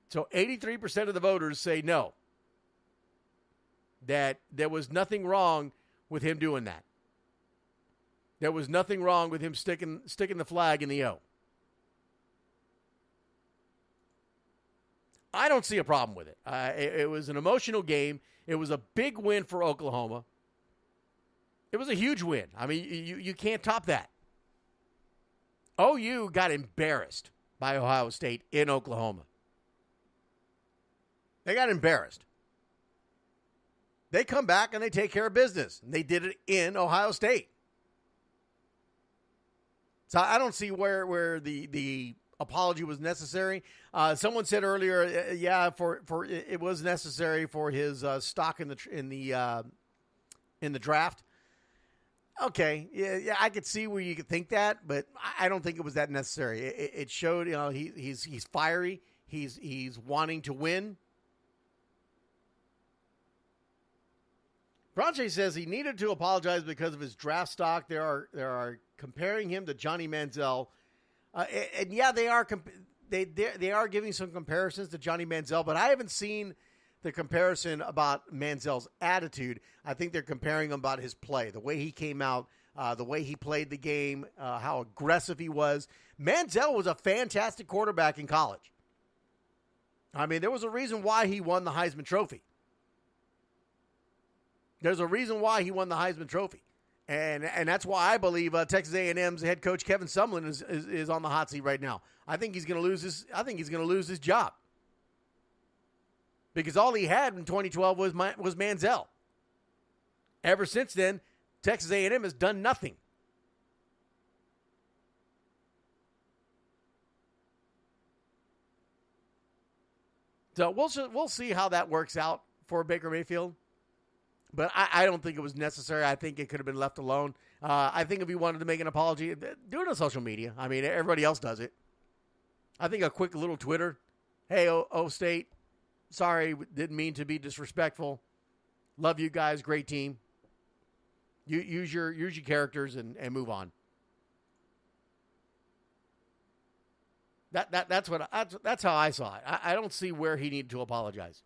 So 83% of the voters say no, that there was nothing wrong with him doing that. There was nothing wrong with him sticking the flag in the O. I don't see a problem with it. It was an emotional game. It was a big win for Oklahoma. It was a huge win. I mean, you can't top that. OU got embarrassed by Ohio State in Oklahoma. They got embarrassed. They come back and they take care of business. And they did it in Ohio State. So I don't see where the apology was necessary. Someone said earlier, for it was necessary for his stock in the draft. Okay, yeah, I could see where you could think that, but I don't think it was that necessary. It showed, he's fiery. He's wanting to win. Bronche says he needed to apologize because of his draft stock. They are comparing him to Johnny Manziel, and yeah, they are giving some comparisons to Johnny Manziel, but I haven't seen the comparison about Manziel's attitude. I think they're comparing him about his play, the way he came out, the way he played the game, how aggressive he was. Manziel was a fantastic quarterback in college. I mean, there was a reason why he won the Heisman Trophy. There's a reason why he won the Heisman Trophy. And that's why I believe Texas A&M's head coach Kevin Sumlin is on the hot seat right now. I think he's going to lose his job. Because all he had in 2012 was Manziel. Ever since then, Texas A&M has done nothing. So we'll see how that works out for Baker Mayfield. But I don't think it was necessary. I think it could have been left alone. I think if he wanted to make an apology, do it on social media. I mean, everybody else does it. I think a quick little Twitter, hey, O State, sorry, didn't mean to be disrespectful. Love you guys, great team. You use your characters and move on. That's how I saw it. I don't see where he needed to apologize.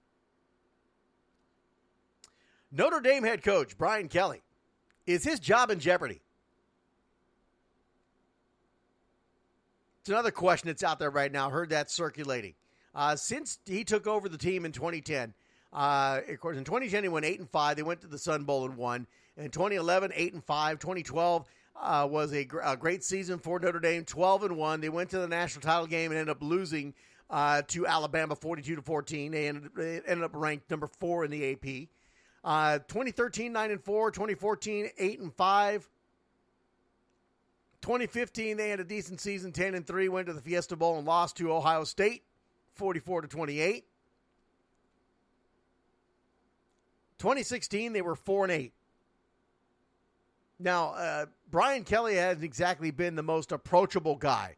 Notre Dame head coach Brian Kelly, is his job in jeopardy? It's another question that's out there right now. Heard that circulating. Since he took over the team in 2010, of course, in 2010 he went 8-5. They went to the Sun Bowl and won. In 2011, 8-5. 2012 was a great season for Notre Dame, 12-1. They went to the national title game and ended up losing to Alabama, 42-14. They ended up ranked number 4 in the AP. 2013, 9-4, 2014, 8-5. 2015, they had a decent season, 10-3, went to the Fiesta Bowl and lost to Ohio State, 44-28. 2016, they were 4-8. Now, Brian Kelly hasn't exactly been the most approachable guy.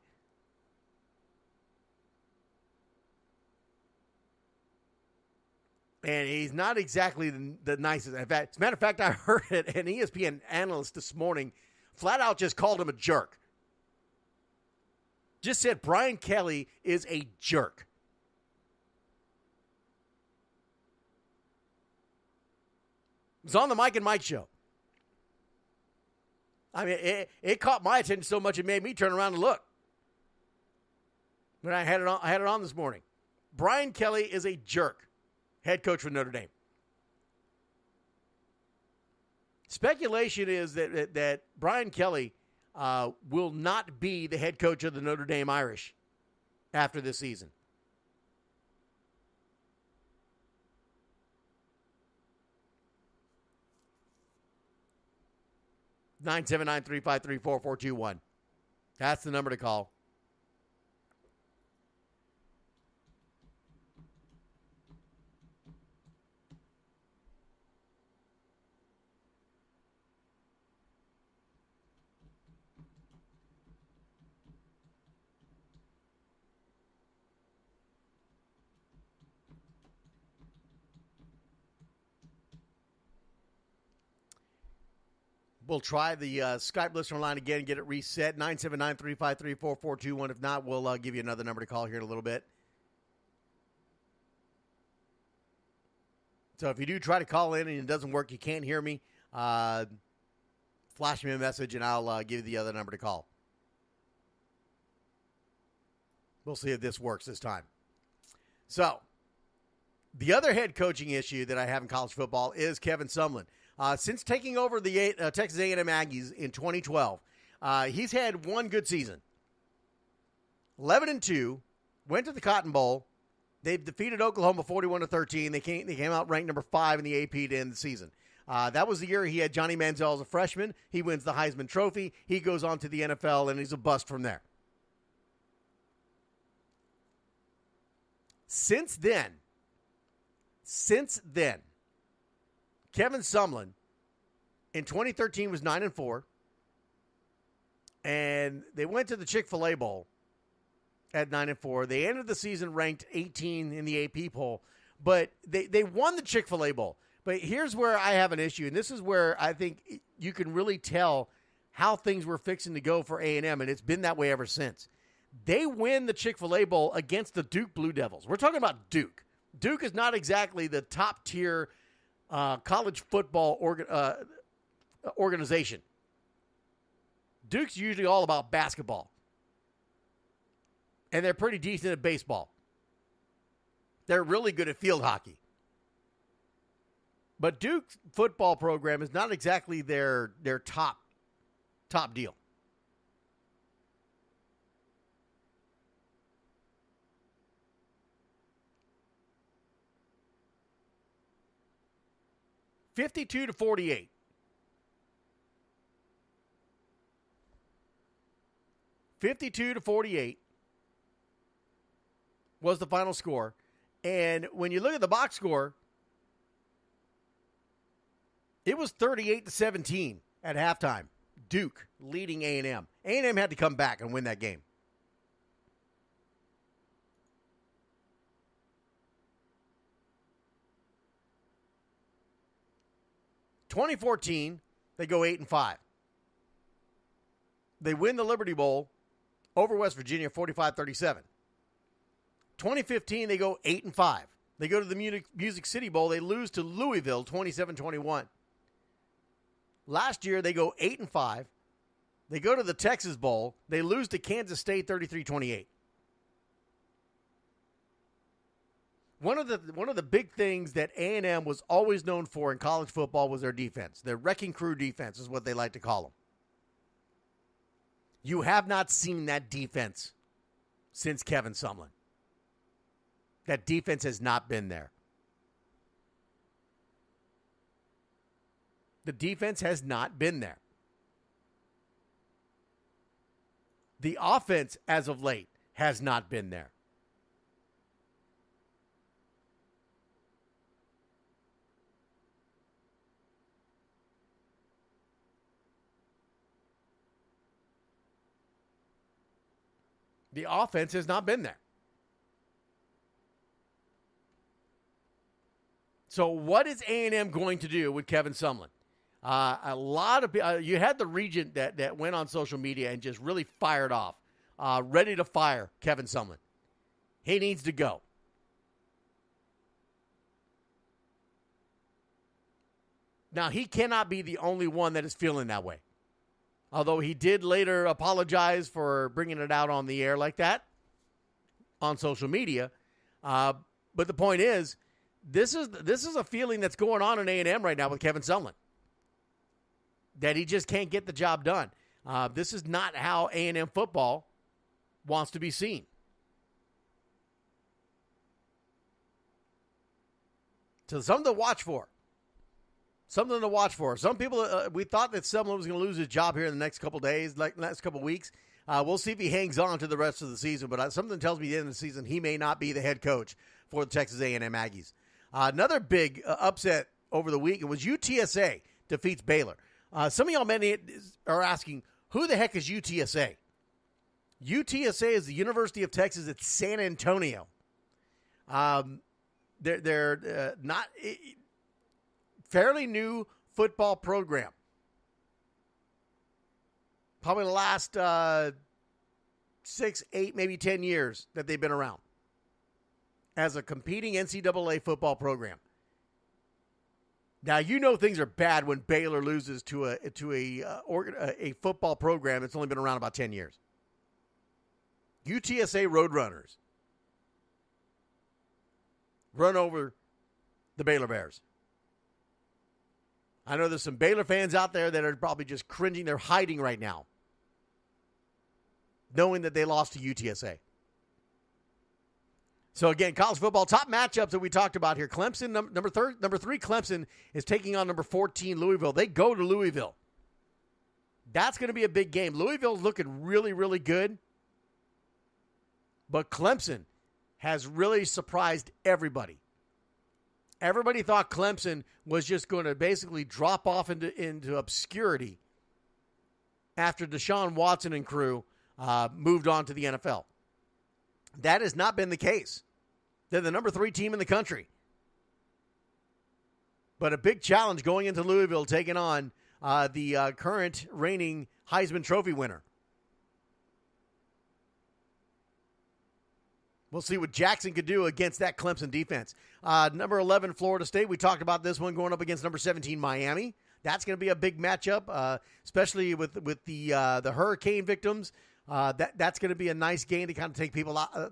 And he's not exactly the nicest. In fact, as a matter of fact, I heard an ESPN analyst this morning flat out just called him a jerk. Just said Brian Kelly is a jerk. It was on the Mike and Mike show. I mean, it caught my attention so much it made me turn around and look. When I had it on this morning. Brian Kelly is a jerk. Head coach for Notre Dame. Speculation is that Brian Kelly will not be the head coach of the Notre Dame Irish after this season. Nine 353-4421. That's the number to call. We'll try the Skype listener line again and get it reset. 979-353-4421. If not, we'll give you another number to call here in a little bit. So if you do try to call in and it doesn't work, you can't hear me, flash me a message and I'll give you the other number to call. We'll see if this works this time. So the other head coaching issue that I have in college football is Kevin Sumlin. Since taking over the Texas A&M Aggies in 2012, he's had one good season. 11-2, went to the Cotton Bowl. They've defeated Oklahoma 41-13. They came out ranked number 5 in the AP to end the season. That was the year he had Johnny Manziel as a freshman. He wins the Heisman Trophy. He goes on to the NFL, and he's a bust from there. Since then, Kevin Sumlin in 2013 was 9-4, and they went to the Chick-fil-A Bowl at 9-4. They ended the season ranked 18 in the AP poll, but they won the Chick-fil-A Bowl. But here's where I have an issue, and this is where I think you can really tell how things were fixing to go for A&M, and it's been that way ever since. They win the Chick-fil-A Bowl against the Duke Blue Devils. We're talking about Duke. Duke is not exactly the top-tier college football organization. Duke's usually all about basketball. And they're pretty decent at baseball. They're really good at field hockey. But Duke's football program is not exactly their top deal. $52-48. 52-48 was the final score. And when you look at the box score, it was 38-17 at halftime. Duke leading A&M. A&M had to come back and win that game. (2014), they go 8-5. They win the Liberty Bowl over West Virginia 45-37. 2015, they go 8-5. They go to the Music City Bowl. They lose to Louisville 27-21. Last year, they go 8-5. They go to the Texas Bowl. They lose to Kansas State 33-28. One of the big things that A&M was always known for in college football was their defense. Their wrecking crew defense is what they like to call them. You have not seen that defense since Kevin Sumlin. That defense has not been there. The defense has not been there. The offense, as of late, has not been there. The offense has not been there. So what is A&M going to do with Kevin Sumlin? A lot of you had the Regent that went on social media and just really fired off, ready to fire Kevin Sumlin. He needs to go. Now, he cannot be the only one that is feeling that way. Although he did later apologize for bringing it out on the air like that on social media. But the point is, this is a feeling that's going on in A&M right now with Kevin Sumlin. That he just can't get the job done. This is not how A&M football wants to be seen. So something to watch for. Something to watch for. Some people, we thought that Sumlin was going to lose his job here in the next couple days, like next couple weeks. We'll see if he hangs on to the rest of the season. But something tells me at the end of the season, he may not be the head coach for the Texas A&M Aggies. Another big upset over the week, it was UTSA defeats Baylor. Some of y'all many are asking, who the heck is UTSA? UTSA is the University of Texas at San Antonio. They're not fairly new football program. Probably the last 6, 8, maybe 10 years that they've been around as a competing NCAA football program. Now, you know things are bad when Baylor loses to a football program that's only been around about 10 years. UTSA Roadrunners run over the Baylor Bears. I know there's some Baylor fans out there that are probably just cringing. They're hiding right now, knowing that they lost to UTSA. So, again, college football, top matchups that we talked about here. Clemson, number 3, Clemson is taking on number 14, Louisville. They go to Louisville. That's going to be a big game. Louisville's looking really, really good. But Clemson has really surprised everybody. Everybody thought Clemson was just going to basically drop off into obscurity after Deshaun Watson and crew moved on to the NFL. That has not been the case. They're the number 3 team in the country. But a big challenge going into Louisville, taking on the current reigning Heisman Trophy winner. We'll see what Jackson could do against that Clemson defense. Number 11, Florida State. We talked about this one going up against number 17, Miami. That's going to be a big matchup, especially with the hurricane victims. That's going to be a nice game to kind of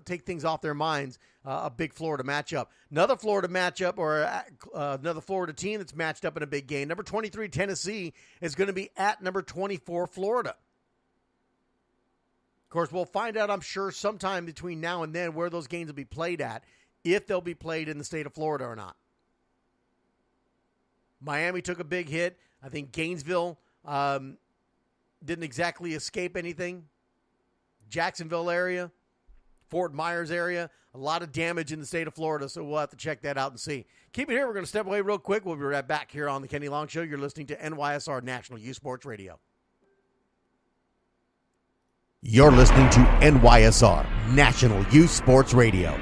take things off their minds. A big Florida matchup. Another Florida matchup, or another Florida team that's matched up in a big game. Number 23, Tennessee, is going to be at number 24, Florida. Of course, we'll find out, I'm sure, sometime between now and then where those games will be played at, if they'll be played in the state of Florida or not. Miami took a big hit. I think Gainesville didn't exactly escape anything. Jacksonville area, Fort Myers area, a lot of damage in the state of Florida, so we'll have to check that out and see. Keep it here. We're going to step away real quick. We'll be right back here on the Kenny Long Show. You're listening to NYSR National Youth Sports Radio. You're listening to NYSR National Youth Sports Radio.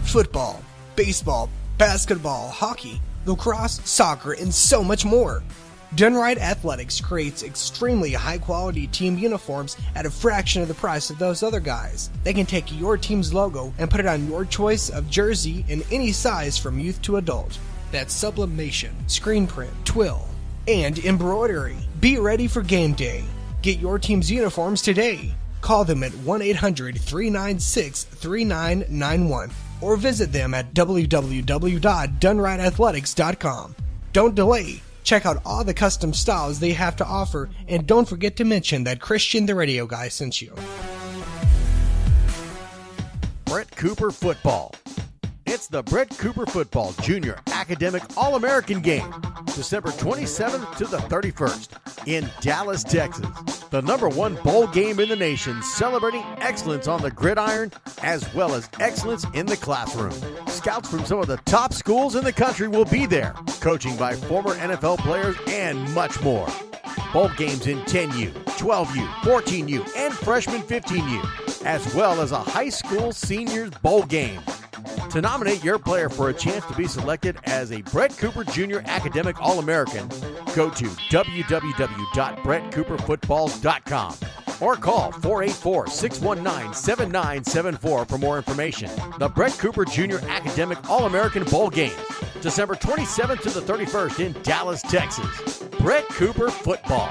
Football, baseball, basketball, hockey, lacrosse, soccer, and so much more. Dunright Athletics creates extremely high-quality team uniforms at a fraction of the price of those other guys. They can take your team's logo and put it on your choice of jersey in any size from youth to adult. That's sublimation, screen print, twill, and embroidery. Be ready for game day. Get your team's uniforms today. Call them at 1-800-396-3991 or visit them at www.dunrightathletics.com. Don't delay. Check out all the custom styles they have to offer, and don't forget to mention that Christian the Radio Guy sent you. Brett Cooper Football. It's the Brett Cooper Football Junior Academic All-American Game, December 27th to the 31st in Dallas, Texas. The number 1 bowl game in the nation, celebrating excellence on the gridiron as well as excellence in the classroom. Scouts from some of the top schools in the country will be there, coaching by former NFL players and much more. Bowl games in 10U, 12U, 14U, and freshman 15U, as well as a high school seniors bowl game. To nominate your player for a chance to be selected as a Brett Cooper Jr. Academic All-American, go to www.brettcooperfootballs.com or call 484-619-7974 for more information. The Brett Cooper Jr. Academic All-American Bowl Games, December 27th to the 31st in Dallas, Texas. Brett Cooper Football.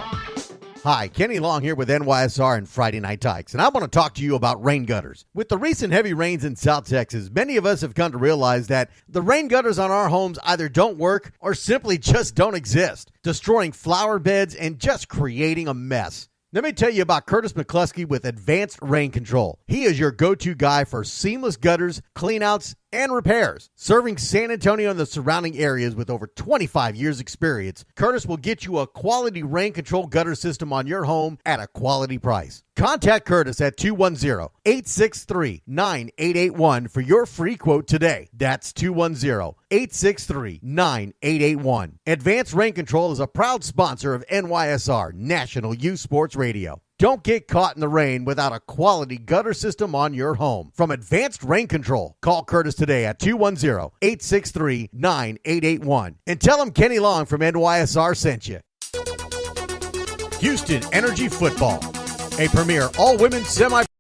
Hi, Kenny Long here with NYSR and Friday Night Tykes, and I want to talk to you about rain gutters. With the recent heavy rains in South Texas, many of us have come to realize that the rain gutters on our homes either don't work or simply just don't exist, destroying flower beds and just creating a mess. Let me tell you about Curtis McCluskey with Advanced Rain Control. He is your go-to guy for seamless gutters, cleanouts, and repairs. Serving San Antonio and the surrounding areas with over 25 years experience, Curtis will get you a quality rain control gutter system on your home at a quality price. Contact Curtis at 210-863-9881 for your free quote today. That's 210-863-9881. Advanced Rain Control is a proud sponsor of NYSR National Youth Sports Radio. Don't get caught in the rain without a quality gutter system on your home. From Advanced Rain Control, call Curtis today at 210-863-9881 and tell him Kenny Long from NYSR sent you. Houston Energy Football, a premier all-women semi